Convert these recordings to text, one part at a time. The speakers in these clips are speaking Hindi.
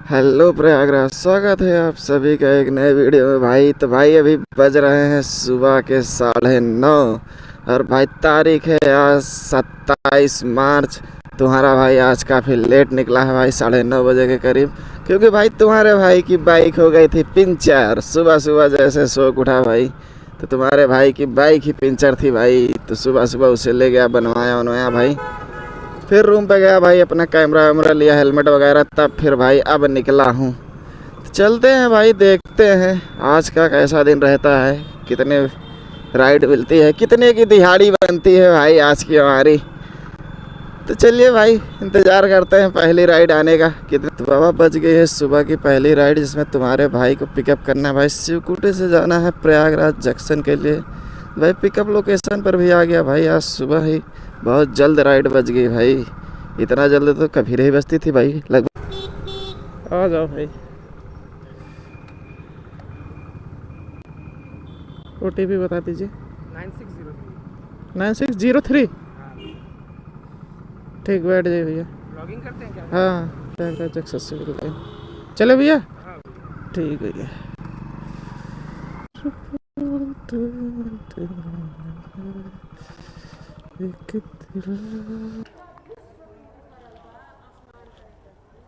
हेलो प्रयागराज, स्वागत है आप सभी का एक नए वीडियो में भाई। तो भाई अभी बज रहे हैं सुबह के 9:30 और भाई तारीख है आज 27 मार्च। तुम्हारा भाई आज काफ़ी लेट निकला है भाई, 9:30 बजे के करीब, क्योंकि भाई तुम्हारे भाई की बाइक हो गई थी पंचर। सुबह सुबह जैसे सो उठा भाई, तो तुम्हारे भाई की बाइक ही पंचर थी भाई। तो सुबह सुबह उसे ले गया, बनवाया भाई। फिर रूम पे गया भाई, अपना कैमरा वैमरा लिया, हेलमेट वगैरह, तब फिर भाई अब निकला हूँ। तो चलते हैं भाई, देखते हैं आज का कैसा दिन रहता है, कितने राइड मिलती है, कितने की दिहाड़ी बनती है भाई आज की हमारी। तो चलिए भाई, इंतज़ार करते हैं पहली राइड आने का। कितने तो बाबा बज गई है सुबह की पहली राइड, जिसमें तुम्हारे भाई को पिकअप करना है भाई। शिवकुटी से जाना है प्रयागराज जंक्शन के लिए भाई। पिकअप लोकेशन पर भी आ गया भाई आज सुबह ही। बहुत जल्द राइड बज गई भाई, इतना जल्द तो कभी नहीं बजती थी भाई लगभग। आ जाओ भाई, OTP बता दीजिए। 9603। ठीक, बैठ जाइए भैया। लॉगिंग करते हैं क्या? हाँ, प्रयागराज एक्सेसिबल है। चले भैया। ठीक है भैया।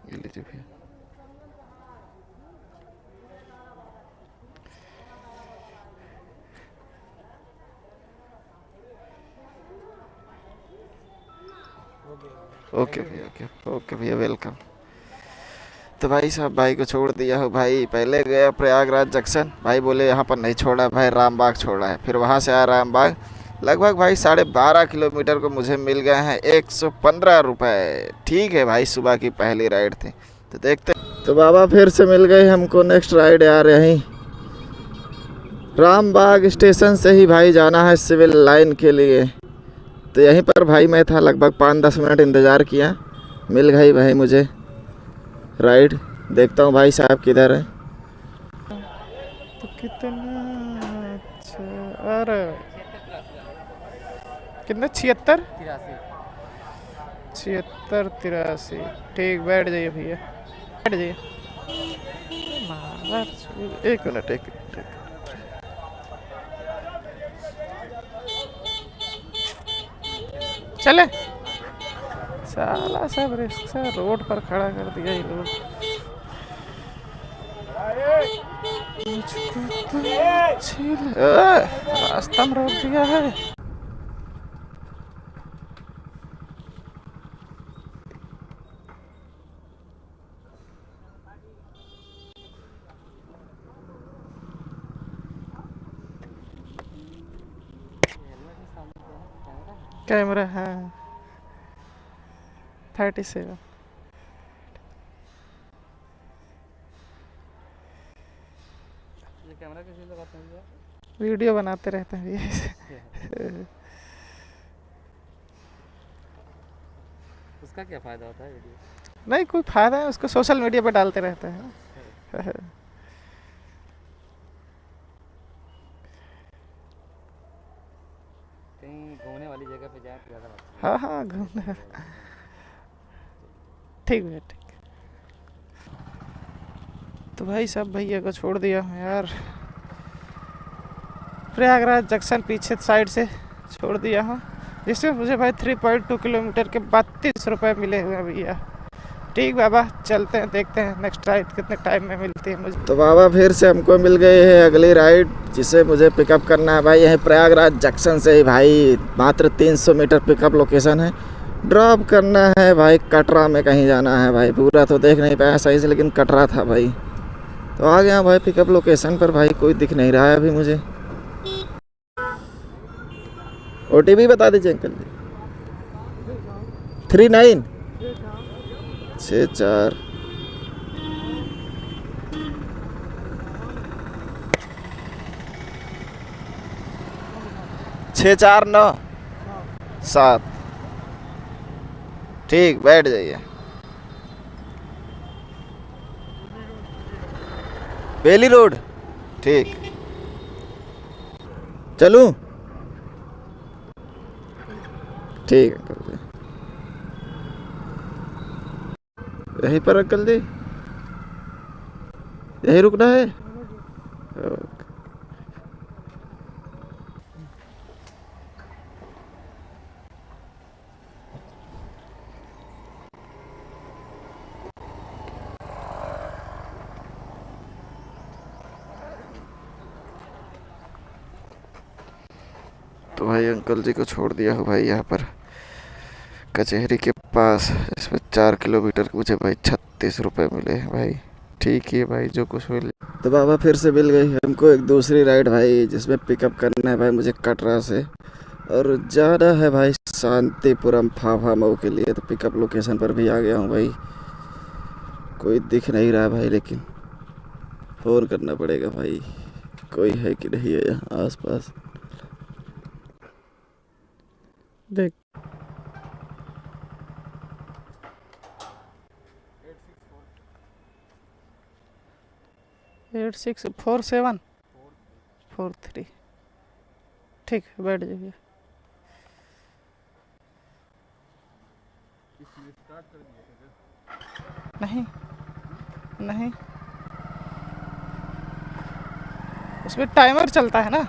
ये लीजिए भैया। ओके भैया, ओके भैया, वेलकम। तो भाई साहब भाई को छोड़ दिया हो भाई। पहले गया प्रयागराज जंक्शन, भाई बोले यहाँ पर नहीं छोड़ा भाई, रामबाग छोड़ा है। फिर वहाँ से आया रामबाग, लगभग भाई 12.5 किलोमीटर को मुझे मिल गए हैं 115 रुपये। ठीक है भाई, सुबह की पहली राइड थी, तो देखते। तो बाबा फिर से मिल गई हमको नेक्स्ट राइड यार। यहीं रामबाग स्टेशन से ही भाई जाना है सिविल लाइन के लिए। तो यहीं पर भाई मैं था, लगभग 5-10 मिनट इंतज़ार किया, मिल गई भाई मुझे राइड। देखता हूँ भाई साहब किधर है। तो कितना अच्छा, अरे कितना 76 83। ठीक, बैठ जाइए भैया, बैठ जाइए। एक मिनट, एक मिनट। चले साला, सब रिक्शा रोड पर खड़ा कर दिया ये लोग। रास्ता में रोक दिया है। कैमरा है 37। कैमरा किस लगाते हैं? वीडियो बनाते रहते हैं उसका क्या फ़ायदा होता है वीडियो? नहीं कोई फ़ायदा है, उसको सोशल मीडिया पे डालते रहते हैं। कहीं घूमने वाली जगह पे जाए तो ज़्यादा अच्छा। हाँ हाँ, घूमने। ठीक है, ठीक। तो भाई सब भैया को छोड़ दिया हूँ यार, प्रयागराज जंक्शन पीछे साइड से छोड़ दिया हूँ, जिसमें मुझे भाई 3.2 किलोमीटर के 32 रुपये मिले हुए हैं भैया। ठीक बाबा, चलते हैं, देखते हैं नेक्स्ट राइड कितने टाइम में मिलती है मुझे। तो बाबा फिर से हमको मिल गई है अगली राइड, जिसे मुझे पिकअप करना है भाई। यही प्रयागराज जंक्शन से ही भाई, मात्र 300 मीटर पिकअप लोकेशन है। ड्रॉप करना है भाई, कटरा में कहीं जाना है भाई। पूरा तो देख नहीं पाया सही से, लेकिन कटरा था भाई। तो आ गया भाई पिकअप लोकेशन पर भाई, कोई दिख नहीं रहा है अभी मुझे। OTP बता दीजिए अंकल जी। 39 64 649 7। ठीक, बैठ जाइए। बेली रोड, ठीक। चलूं? ठीक है अंकल जी, यहीं पर अंकल जी। यहीं रुकना है? ओके। तो भाई अंकल जी को छोड़ दिया हो भाई यहाँ पर कचहरी के पास। इसमें 4 किलोमीटर मुझे भाई 36 रुपये मिले हैं भाई। ठीक ही है भाई, जो कुछ मिले। तो बाबा फिर से मिल गई हमको एक दूसरी राइड भाई, जिसमें पिकअप करना है भाई मुझे कटरा से, और जाना है भाई शांतिपुरम फाफा मऊ के लिए। तो पिकअप लोकेशन पर भी आ गया हूँ भाई। कोई दिख नहीं रहा भाई, लेकिन फ़ोन करना पड़ेगा भाई, कोई है कि नहीं है यहाँ आसपास। देख 864743। ठीक है, बैठ जाइए। नहीं नहीं, उसमें टाइमर चलता है ना।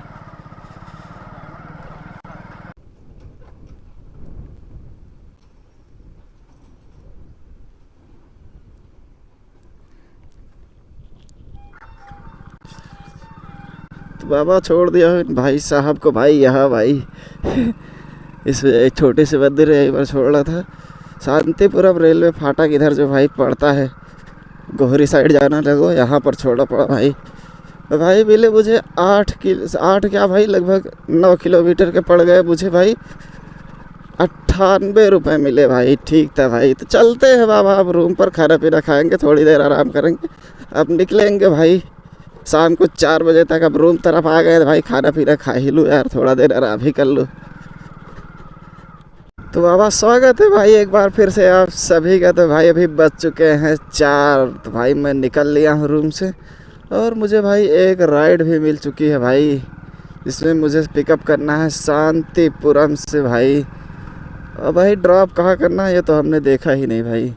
तो बाबा छोड़ दिया भाई साहब को भाई यहाँ भाई इस एक छोटे से मंदिर है, एक बार छोड़ रहा था। शांतिपुरम रेलवे फाटक इधर जो भाई पड़ता है, गोहरी साइड जाना लगो, यहाँ पर छोड़ा पड़ा भाई। भाई मिले मुझे 8 क्या भाई, लगभग 9 किलोमीटर के पड़ गए मुझे भाई। 98 रुपये मिले भाई। ठीक था भाई। तो चलते हैं बाबा, अब रूम पर खाना पीना खाएंगे, थोड़ी देर आराम करेंगे, अब निकलेंगे भाई शाम को 4 बजे तक। अब रूम तरफ आ गए भाई, खाना पीना खा ही लूँ यार, थोड़ा देर आराम ही कर लूँ। तो बाबा स्वागत है भाई एक बार फिर से आप सभी का। तो भाई अभी बज चुके हैं 4। तो भाई मैं निकल लिया हूँ रूम से, और मुझे भाई एक राइड भी मिल चुकी है भाई, जिसमें मुझे पिकअप करना है शांतिपुरम से भाई। और भाई ड्रॉप कहाँ करना है ये तो हमने देखा ही नहीं भाई।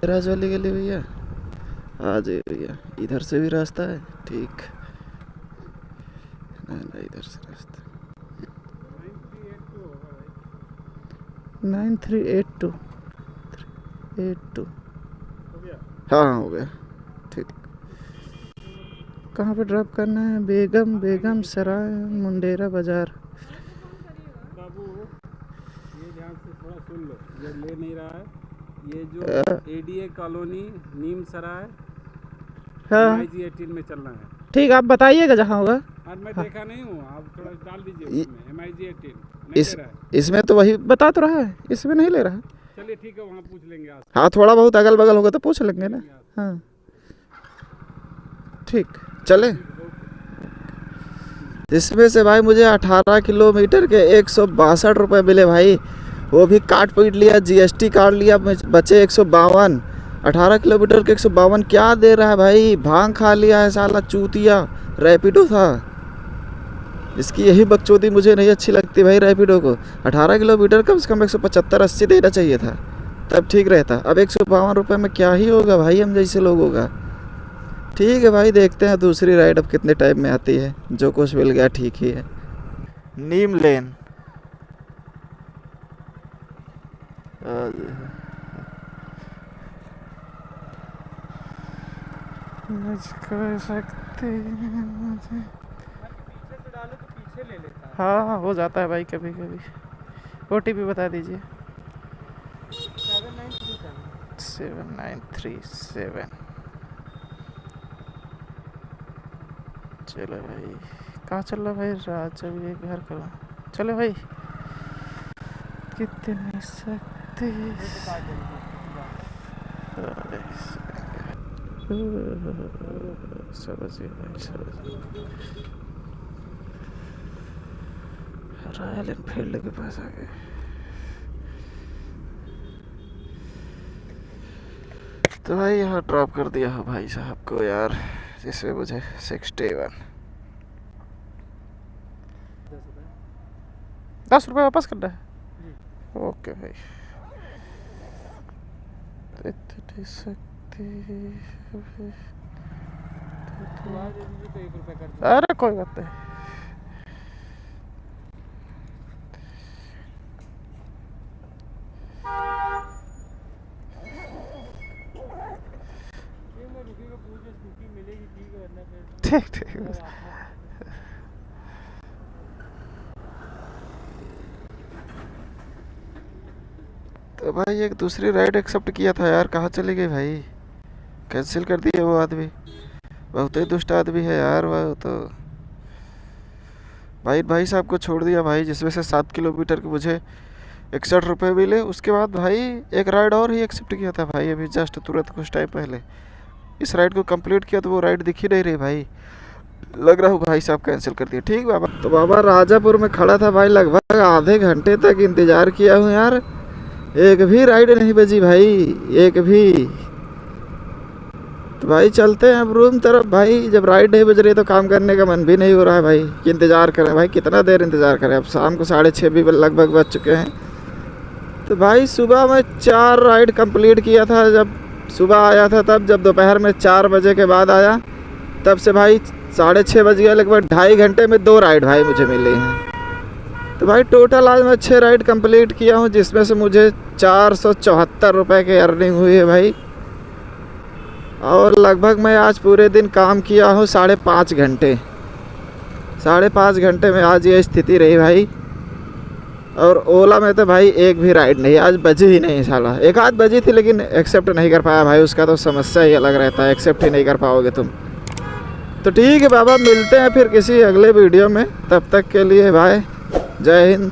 राज वाली गली भैया, आ जाइए भैया। इधर से भी रास्ता है? ठीक, ना इधर से रास्ता 9382 हाँ हो गया। ठीक, कहाँ पे ड्रॉप करना है? बेगम सराय, मुंडेरा बाज़ार। बाबू ये ध्यान से थोड़ा सुन लो, ये ले नहीं रहा है। ये जो एडीए कॉलोनी नीम सराय, हाँ MIG 18 में चलना है। ठीक, आप बताइएगा जहाँ होगा। और मैं देखा नहीं हूँ, आप थोड़ा डाल दीजिए उसमें MIG 18 नहीं इस ले रहा है। इसमें तो वही बता तो रहा है, इसमें नहीं ले रहा है। चलिए ठीक है, वहाँ पूछ लेंगे आप। हाँ थोड़ा बहुत अगल बगल होगा तो पूछ लेंगे ना। हाँ ठीक, चले। इसमें से भाई मुझे 18 किलोमीटर के 162 रुपये मिले भाई। वो भी काट पीट लिया, GST काट लिया, बचे 152। 18 किलोमीटर के 152 क्या दे रहा है भाई? भांग खा लिया है साला चूतिया। रैपिडो था इसकी, यही बकचोदी मुझे नहीं अच्छी लगती भाई रैपिडो को। 18 किलोमीटर कम से कम 175-80 देना चाहिए था, तब ठीक रहता। अब 152 रुपये में क्या ही होगा भाई हम जैसे लोगों का। ठीक है भाई, देखते हैं दूसरी राइड अब कितने टाइम में आती है। जो कुछ मिल गया ठीक ही है। नीम लेन हाँ हाँ हो जाता है भाई कभी कभी। OTP बता दीजिए। 7937। चलो भाई, कहाँ चल रहा भाई? राजा भी एक घर करो। चलो भाई, कितने सकते समझिए भाई, समझिए। रॉयल एनफील्ड के पास आ गए। तो भाई यहाँ ड्रॉप कर दिया हो भाई साहब को यार, जिसमें मुझे 61 10 रुपये वापस करना है। ओके भाई, इतनी शक्ति दोबारा दे दीजिए तो 1 रुपये कर दो। अरे कोई बात नहीं। मैं रुकेगा पूछे स्कूटी मिलेगी ठीक है वरना फिर ठीक ठीक। तो भाई एक दूसरी राइड एक्सेप्ट किया था यार, कहाँ चली गई भाई? कैंसिल कर दिया वो आदमी। बहुत ही दुष्ट आदमी है यार वो तो। भाई साहब को छोड़ दिया भाई, जिसमें से 7 किलोमीटर के मुझे 61 रुपये मिले। उसके बाद भाई एक राइड और ही एक्सेप्ट किया था भाई, अभी जस्ट तुरंत कुछ टाइम पहले। इस राइड को कंप्लीट किया तो वो राइड दिख ही नहीं रही भाई। लग रहा हूँ भाई साहब कैंसिल कर दिया। ठीक बाबा। तो बाबा राजापुर में खड़ा था भाई, लगभग आधे घंटे तक इंतज़ार किया हूँ यार, एक भी राइड नहीं बजी भाई, एक भी। तो भाई चलते हैं अब रूम तरफ भाई, जब राइड नहीं बज रही तो काम करने का मन भी नहीं हो रहा है भाई। इंतज़ार करें भाई, कितना देर इंतज़ार करें? अब शाम को 6:30 भी लगभग बज चुके हैं। तो भाई सुबह में 4 राइड कंप्लीट किया था, जब सुबह आया था तब, जब दोपहर में 4 बजे के बाद आया तब से भाई 6:30 बज गया। लगभग 2.5 घंटे में 2 राइड भाई मुझे मिली हैं। तो भाई टोटल आज मैं 6 राइड कंप्लीट किया हूँ, जिसमें से मुझे 474 रुपये की अर्निंग हुई है भाई। और लगभग मैं आज पूरे दिन काम किया हूँ 5.5 घंटे। 5.5 घंटे में आज ये स्थिति रही भाई। और ओला में तो भाई एक भी राइड नहीं आज बजी ही नहीं साला। एक आध बजी थी लेकिन एक्सेप्ट नहीं कर पाया भाई, उसका तो समस्या ही अलग रहता है, एक्सेप्ट ही नहीं कर पाओगे तुम। तो ठीक है बाबा, मिलते हैं फिर किसी अगले वीडियो में, तब तक के लिए भाई जय हिंद।